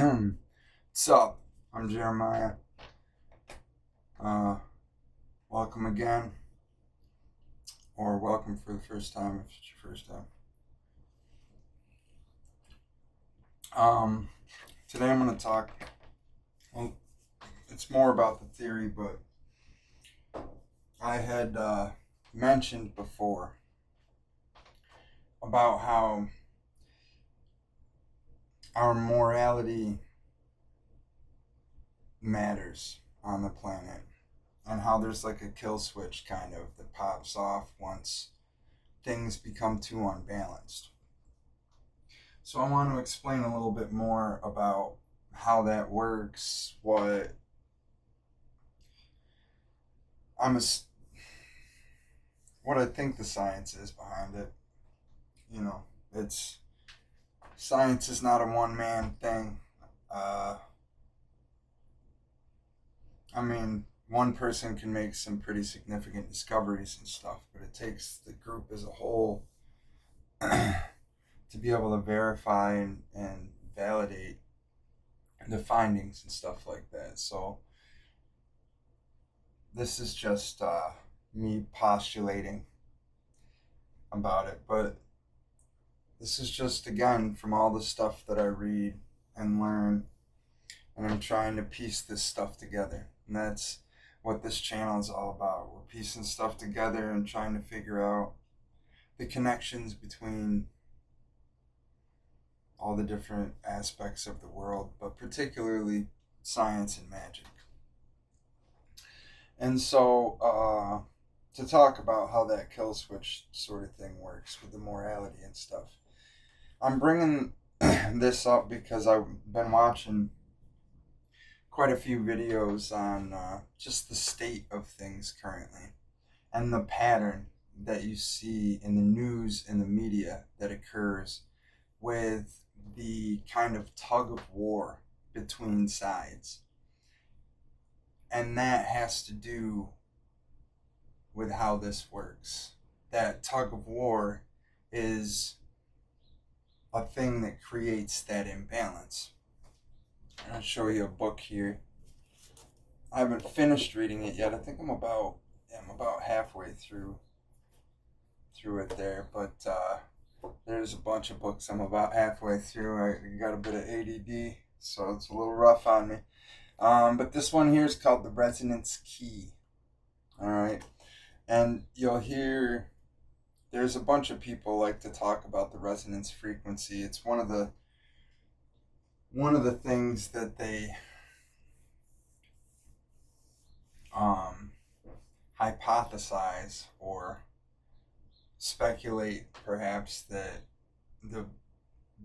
What's up? I'm Jeremiah. Welcome again, or welcome for the first time if it's your first time. Today I'm going to talk, well, it's more about the theory, but I had mentioned before about how our morality matters on the planet, and how there's like a kill switch kind of that pops off once things become too unbalanced. So I want to explain a little bit more about how that works, what I think the science is behind it. It's science is not a one-man thing. One person can make some pretty significant discoveries and stuff, but it takes the group as a whole to be able to verify and validate the findings and stuff like that. So this is just me postulating about it, but this is just, again, from all the stuff that I read and learn, and I'm trying to piece this stuff together. And that's what this channel is all about. We're piecing stuff together and trying to figure out the connections between all the different aspects of the world, but particularly science and magic. And so, to talk about how that kill switch sort of thing works with the morality and stuff, I'm bringing this up because I've been watching quite a few videos on just the state of things currently, and the pattern that you see in the news and the media that occurs with the kind of tug of war between sides. And that has to do with how this works. That tug of war is a thing that creates that imbalance. And I'll show you a book here. I haven't finished reading it yet. I think I'm about halfway through it there, but there's a bunch of books I'm about halfway through. I got a bit of ADD, so it's a little rough on me. But this one here is called The Resonance Key. Alright? And you'll hear there's a bunch of people like to talk about the resonance frequency. It's one of the things that they hypothesize or speculate, perhaps, that the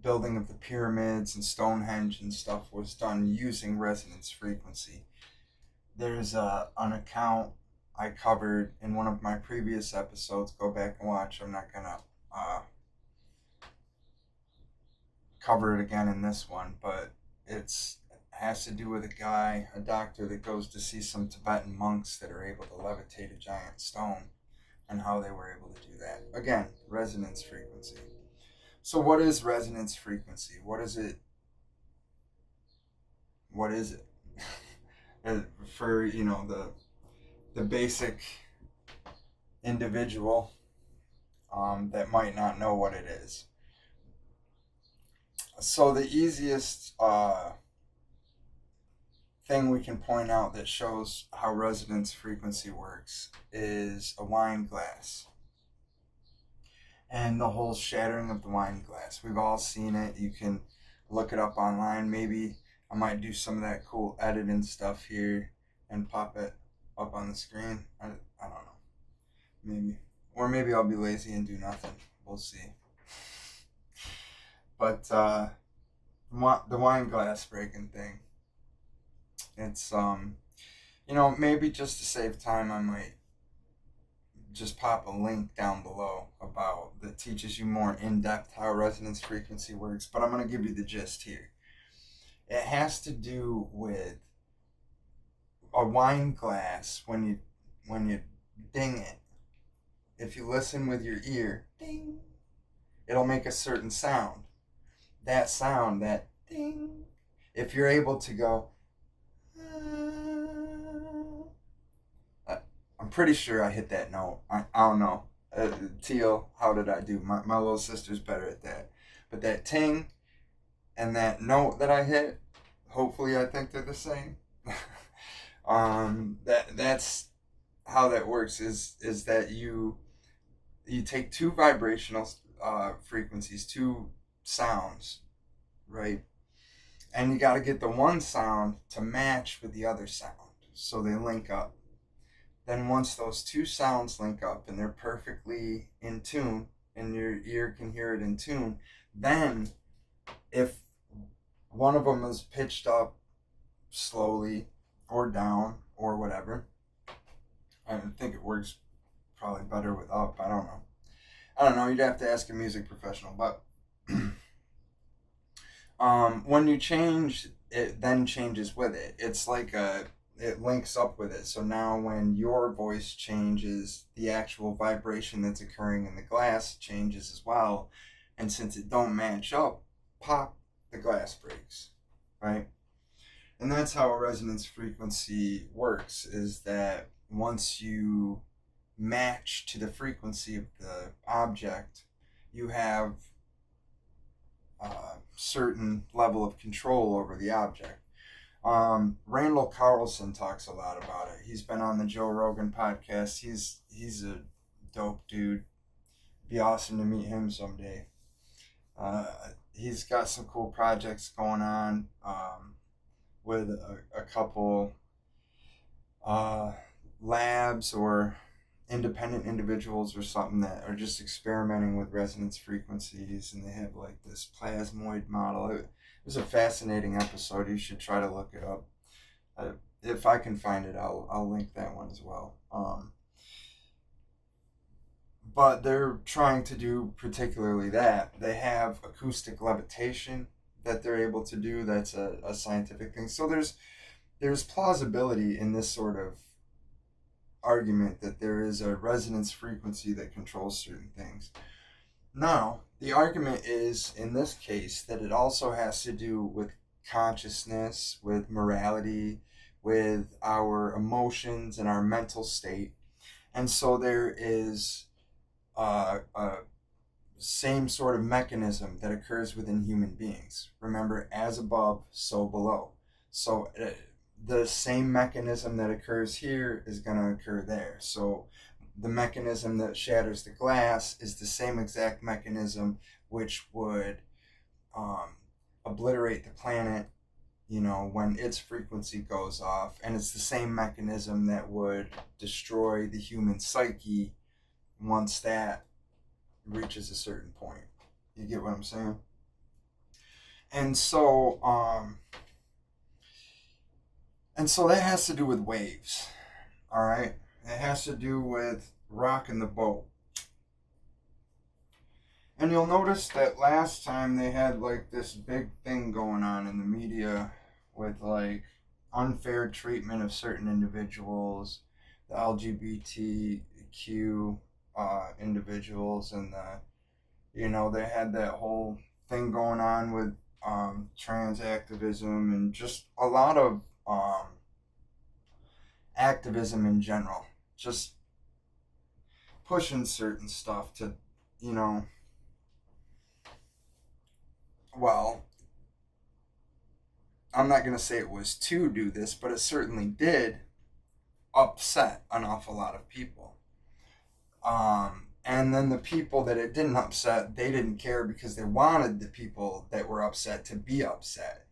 building of the pyramids and Stonehenge and stuff was done using resonance frequency. There's an account I covered in one of my previous episodes. Go back and watch. I'm not gonna cover it again in this one, but it has to do with a doctor that goes to see some Tibetan monks that are able to levitate a giant stone, and how they were able to do that. Again, resonance frequency. So what is resonance frequency? What is it? For, the basic individual that might not know what it is. So the easiest thing we can point out that shows how resonance frequency works is a wine glass. And the whole shattering of the wine glass. We've all seen it. You can look it up online. Maybe I might do some of that cool editing stuff here and pop it up on the screen. I don't know. Maybe. Or maybe I'll be lazy and do nothing. We'll see. But the wine glass breaking thing. It's, maybe just to save time, I might just pop a link down below that teaches you more in depth how resonance frequency works, but I'm going to give you the gist here. It has to do with a wine glass. When you ding it, if you listen with your ear, ding, it'll make a certain sound. That sound, that ding, if you're able to go, I'm pretty sure I hit that note. I don't know. Teal, how did I do? My little sister's better at that. But that ting and that note that I hit, hopefully I think they're the same. That's how that works is that you take two vibrational frequencies, two sounds, right? And you got to get the one sound to match with the other sound so they link up. Then once those two sounds link up and they're perfectly in tune and your ear can hear it in tune, then if one of them is pitched up slowly or down or whatever, I think it works probably better with up. I don't know. You'd have to ask a music professional. But when you change, it then changes with it. It's like it links up with it. So now when your voice changes, the actual vibration that's occurring in the glass changes as well. And since it don't match up, pop, the glass breaks, right? And that's how a resonance frequency works, is that once you match to the frequency of the object, you have a certain level of control over the object. Randall Carlson talks a lot about it. He's been on the Joe Rogan podcast. He's a dope dude. Be awesome to meet him someday. He's got some cool projects going on with a couple labs or independent individuals or something that are just experimenting with resonance frequencies, and they have like this plasmoid model. It was a fascinating episode. You should try to look it up. If I can find it, I'll link that one as well. But they're trying to do particularly that. They have acoustic levitation that they're able to do. That's a scientific thing. So there's plausibility in this sort of argument that there is a resonance frequency that controls certain things. Now, the argument is, in this case, that it also has to do with consciousness, with morality, with our emotions and our mental state. And so there is a same sort of mechanism that occurs within human beings. Remember, as above, so below. So the same mechanism that occurs here is going to occur there. So the mechanism that shatters the glass is the same exact mechanism which would obliterate the planet, when its frequency goes off. And it's the same mechanism that would destroy the human psyche once that reaches a certain point. You get what I'm saying? And so that has to do with waves, all right? It has to do with rocking the boat. And you'll notice that last time they had like this big thing going on in the media with like unfair treatment of certain individuals, the LGBTQ individuals, and they had that whole thing going on with trans activism and just a lot of activism in general, just pushing certain stuff to, well, I'm not going to say it was to do this, but it certainly did upset an awful lot of people. And then the people that it didn't upset, they didn't care because they wanted the people that were upset to be upset.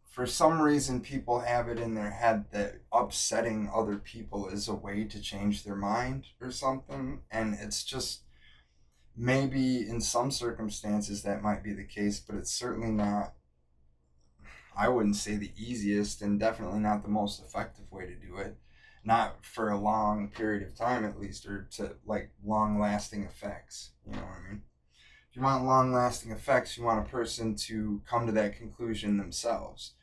For some reason, people have it in their head that upsetting other people is a way to change their mind or something. And it's just, maybe in some circumstances that might be the case, but it's certainly not, I wouldn't say the easiest, and definitely not the most effective way to do it. Not for a long period of time, at least, or to like long-lasting effects. You know what I mean? If you want long-lasting effects, you want a person to come to that conclusion themselves.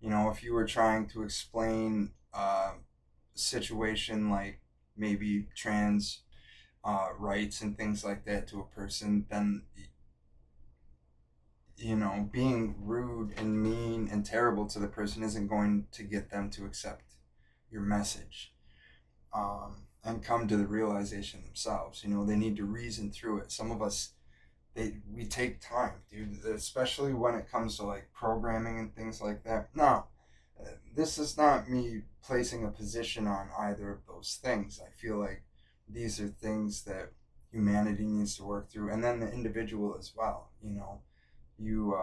If you were trying to explain a situation like maybe trans rights and things like that to a person, then being rude and mean and terrible to the person isn't going to get them to accept your message, and come to the realization themselves. They need to reason through it. Some of us, we take time, dude, especially when it comes to like programming and things like that. No, this is not me placing a position on either of those things. I feel like these are things that humanity needs to work through, and then the individual as well. You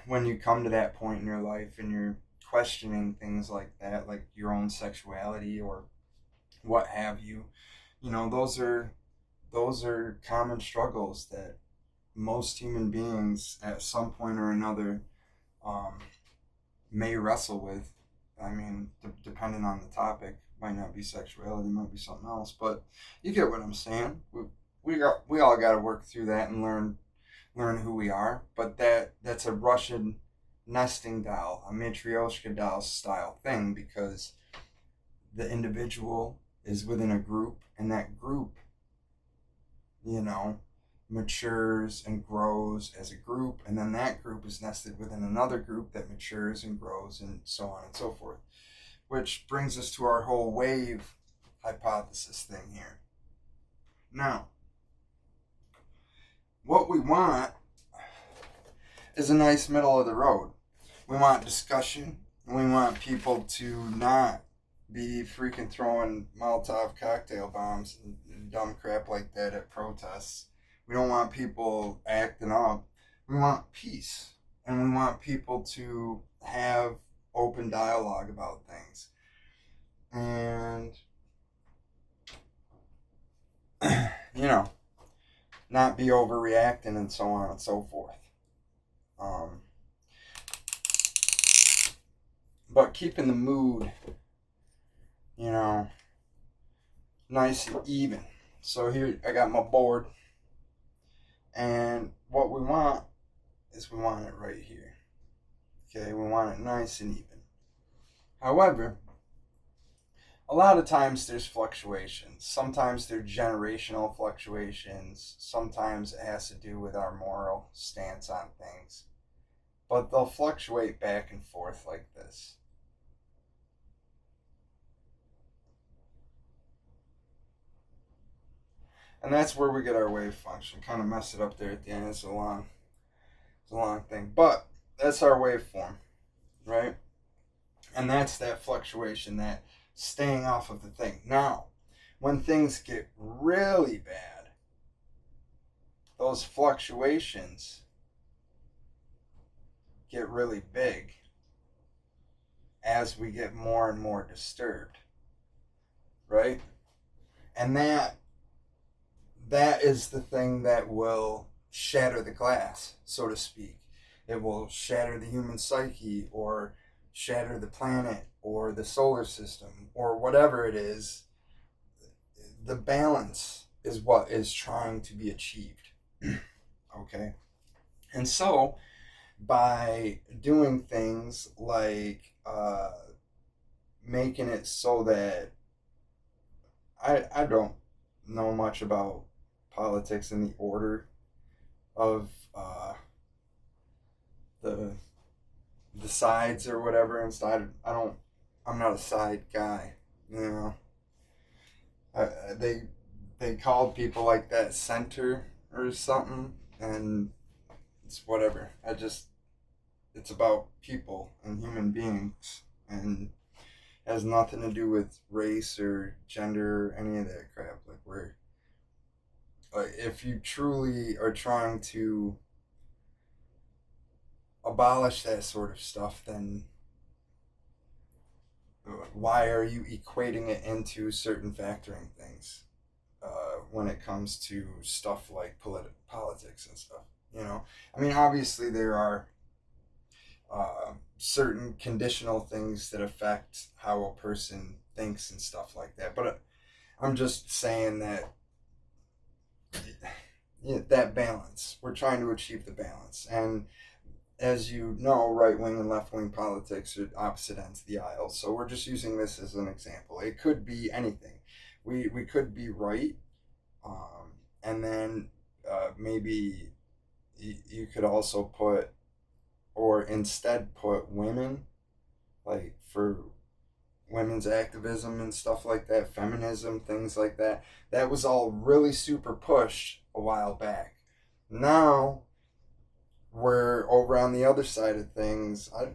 when you come to that point in your life and you're questioning things like that, like your own sexuality or what have you, those are common struggles that most human beings at some point or another may wrestle with. I mean, depending on the topic, might not be sexuality, might be something else, but you get what I'm saying. We all got to work through that and learn who we are. But that's a Russian nesting doll, a Matryoshka doll style thing, because the individual is within a group, and that group, matures and grows as a group, and then that group is nested within another group that matures and grows, and so on and so forth. Which brings us to our whole wave hypothesis thing here. Now, what we want is a nice middle of the road. We want discussion, and we want people to not be freaking throwing Molotov cocktail bombs and dumb crap like that at protests. We don't want people acting up. We want peace, and we want people to have open dialogue about things, and not be overreacting and so on and so forth. But keeping the mood, nice and even. So here I got my board, and what we want is we want it right here. Okay, we want it nice and even. However, a lot of times there's fluctuations. Sometimes they're generational fluctuations. Sometimes it has to do with our moral stance on things. But they'll fluctuate back and forth like this. And that's where we get our wave function. Kind of mess it up there at the end. It's a long thing. But that's our waveform, right? And that's that fluctuation, that staying off of the thing. Now, when things get really bad, those fluctuations get really big as we get more and more disturbed, right? And that is the thing that will shatter the glass, so to speak. It will shatter the human psyche, or shatter the planet, or the solar system, or whatever it is. The balance is what is trying to be achieved. Okay? And so, by doing things like making it so that I don't know much about politics and the order of the sides or whatever, and so I'm not a side guy, they called people like that center or something, and it's whatever. It's about people and human beings, and has nothing to do with race or gender or any of that crap. If you truly are trying to abolish that sort of stuff, then why are you equating it into certain factoring things when it comes to stuff like politics and stuff? I mean, obviously there are certain conditional things that affect how a person thinks and stuff like that, but I'm just saying that that balance, we're trying to achieve the balance. And as you know, right-wing and left-wing politics are opposite ends of the aisle, so we're just using this as an example. It could be anything. We could be right, and then maybe you could also put, or instead put, women, like for women's activism and stuff like that, feminism, things like that. That was all really super pushed a while back. Now we're over on the other side of things. I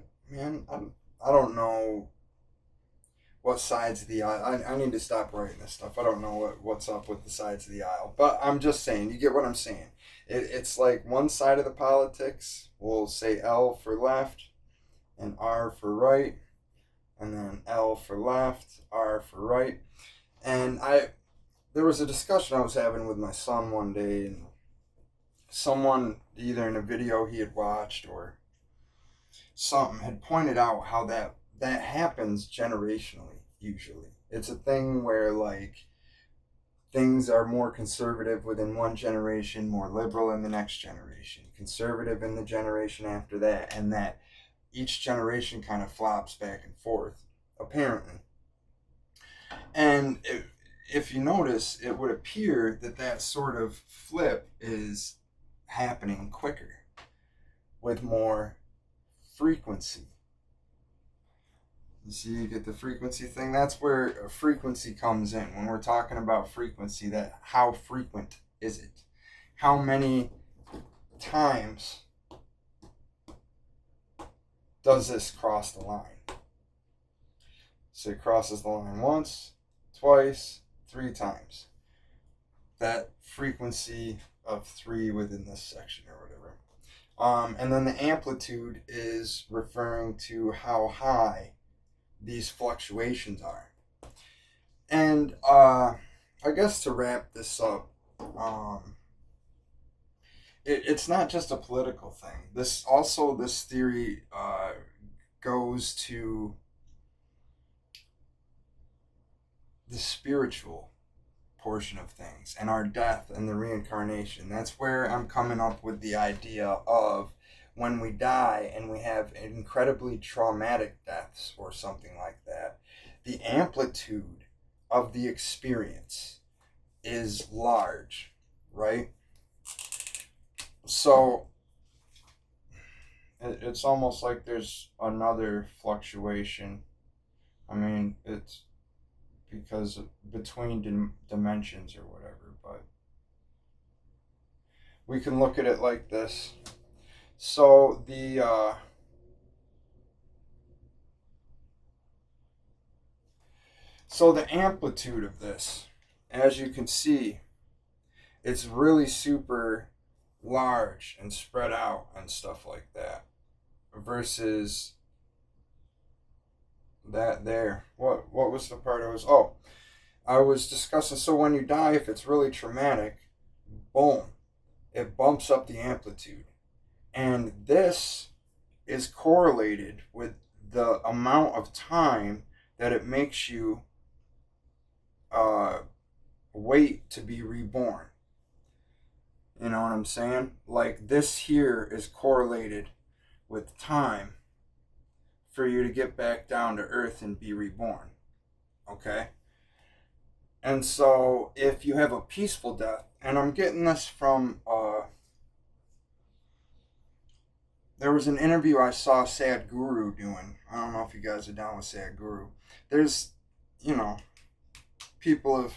don't know what sides of the aisle. I need to stop writing this stuff. I don't know what's up with the sides of the aisle. But I'm just saying, you get what I'm saying. It's like one side of the politics will say L for left and R for right, and then L for left, R for right. And there was a discussion I was having with my son one day, and someone, either in a video he had watched or something, had pointed out how that happens generationally. Usually it's a thing where, like, things are more conservative within one generation, more liberal in the next generation, conservative in the generation after that, and that each generation kind of flops back and forth, apparently. And if you notice, it would appear that sort of flip is happening quicker with more frequency. You see, you get the frequency thing. That's where a frequency comes in. When we're talking about frequency, that how frequent is it? How many times does this cross the line? So it crosses the line once, twice, 3 times. That frequency of 3 within this section or whatever. And then the amplitude is referring to how high these fluctuations are. And I guess to wrap this up, it's not just a political thing. This theory goes to the spiritual portion of things and our death and the reincarnation. That's where I'm coming up with the idea of when we die and we have incredibly traumatic deaths or something like that, the amplitude of the experience is large, right? So it's almost like there's another fluctuation. I mean, it's because between dimensions or whatever, but we can look at it like this. So the amplitude of this, as you can see, it's really super large and spread out and stuff like that, versus that there. What was the part I was discussing? So when you die, if it's really traumatic, boom, it bumps up the amplitude. And this is correlated with the amount of time that it makes you wait to be reborn. You know what I'm saying? Like, this here is correlated with time for you to get back down to earth and be reborn. Okay? And so if you have a peaceful death, and I'm getting this from there was an interview I saw Sadhguru doing. I don't know if you guys are down with Sadhguru. There's, people have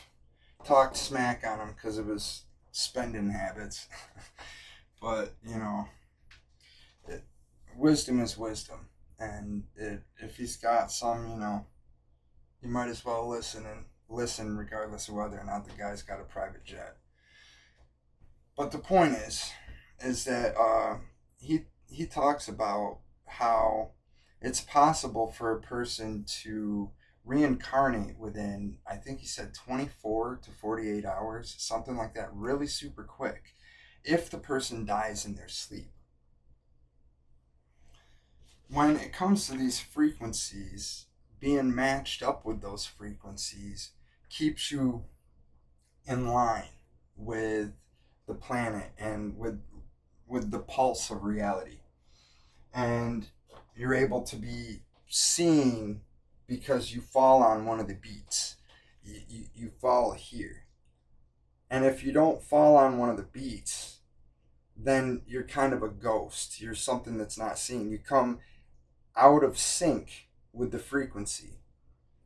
talked smack on him because of his spending habits. But, wisdom is wisdom. And if he's got some, you might as well listen regardless of whether or not the guy's got a private jet. But the point is that he talks about how it's possible for a person to reincarnate within, I think he said 24 to 48 hours, something like that, really super quick, if the person dies in their sleep. When it comes to these frequencies, being matched up with those frequencies keeps you in line with the planet and with the pulse of reality. And you're able to be seen because you fall on one of the beats. You fall here. And if you don't fall on one of the beats, then you're kind of a ghost. You're something that's not seen. You come out of sync with the frequency.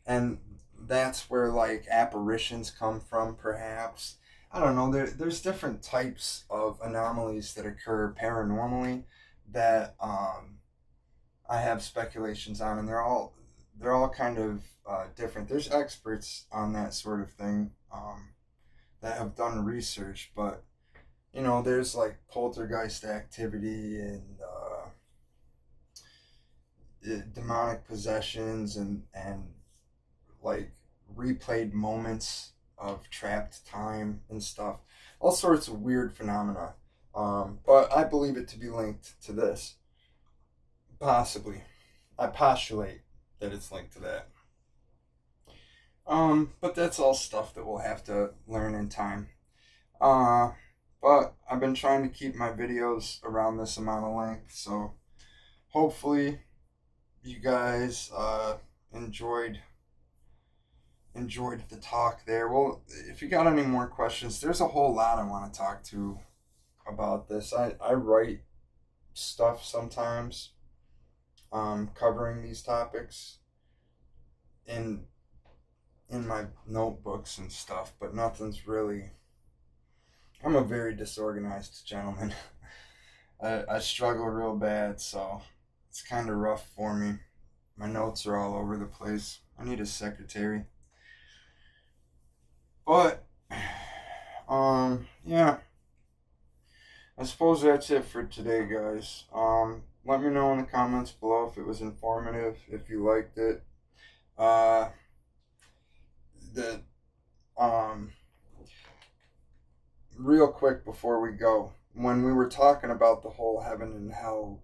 And that's where like apparitions come from, perhaps. I don't know. There's different types of anomalies that occur paranormally that I have speculations on, and they're all kind of different. There's experts on that sort of thing that have done research, but there's like poltergeist activity and demonic possessions and like replayed moments of trapped time and stuff, all sorts of weird phenomena. But I believe it to be linked to this, possibly. I postulate that it's linked to that. But that's all stuff that we'll have to learn in time. But I've been trying to keep my videos around this amount of length, so hopefully you guys enjoyed the talk there. Well, if you got any more questions, there's a whole lot I want to talk to about this. I write stuff sometimes covering these topics in my notebooks and stuff, but nothing's really. I'm a very disorganized gentleman. I struggle real bad, so it's kind of rough for me. My notes are all over the place. I need a secretary. But yeah, I suppose that's it for today, guys. Let me know in the comments below if it was informative, if you liked it. Real quick before we go, when we were talking about the whole heaven and hell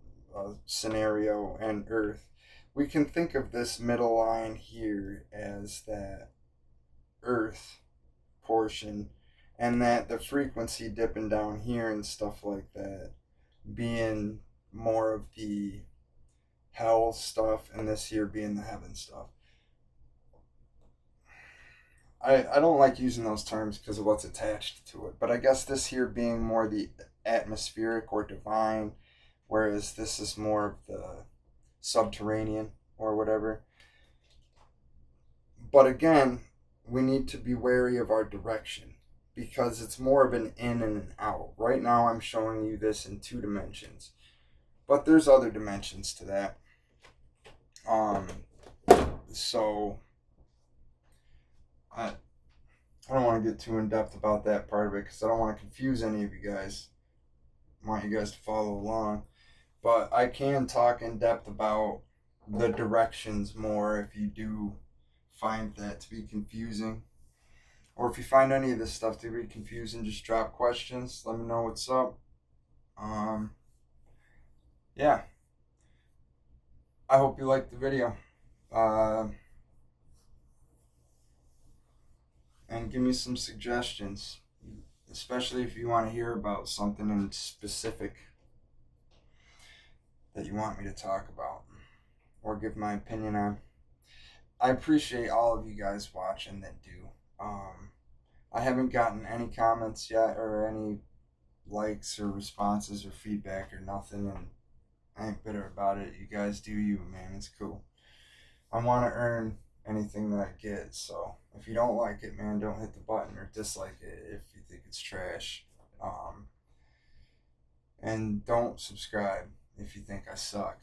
scenario and earth, we can think of this middle line here as that earth portion, and that the frequency dipping down here and stuff like that being more of the hell stuff, and this here being the heaven stuff. I don't like using those terms because of what's attached to it, but I guess this here being more the atmospheric or divine, whereas this is more of the subterranean or whatever. But again, we need to be wary of our direction because it's more of an in and an out. Right now I'm showing you this in 2 dimensions, but there's other dimensions to that. So I don't want to get too in depth about that part of it because I don't want to confuse any of you guys. I want you guys to follow along, but I can talk in depth about the directions more if you do find that to be confusing, or if you find any of this stuff to be confusing, just drop questions, let me know what's up. Yeah, I hope you liked the video, and give me some suggestions, especially if you want to hear about something in specific that you want me to talk about or give my opinion on. I appreciate all of you guys watching that do. I haven't gotten any comments yet or any likes or responses or feedback or nothing, and I ain't bitter about it. You guys do you, man. It's cool. I want to earn anything that I get, so if you don't like it, man, don't hit the button or dislike it if you think it's trash. And don't subscribe if you think I suck.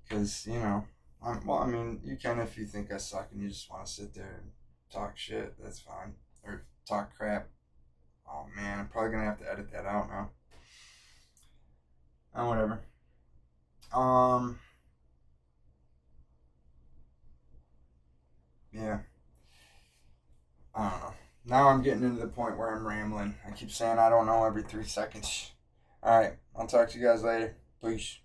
Because, you can if you think I suck and you just want to sit there and talk shit, that's fine. Or talk crap. Oh man, I'm probably going to have to edit that out now. Oh, whatever. Yeah. I don't know. Now I'm getting into the point where I'm rambling. I keep saying I don't know every 3 seconds. Alright, I'll talk to you guys later. Peace.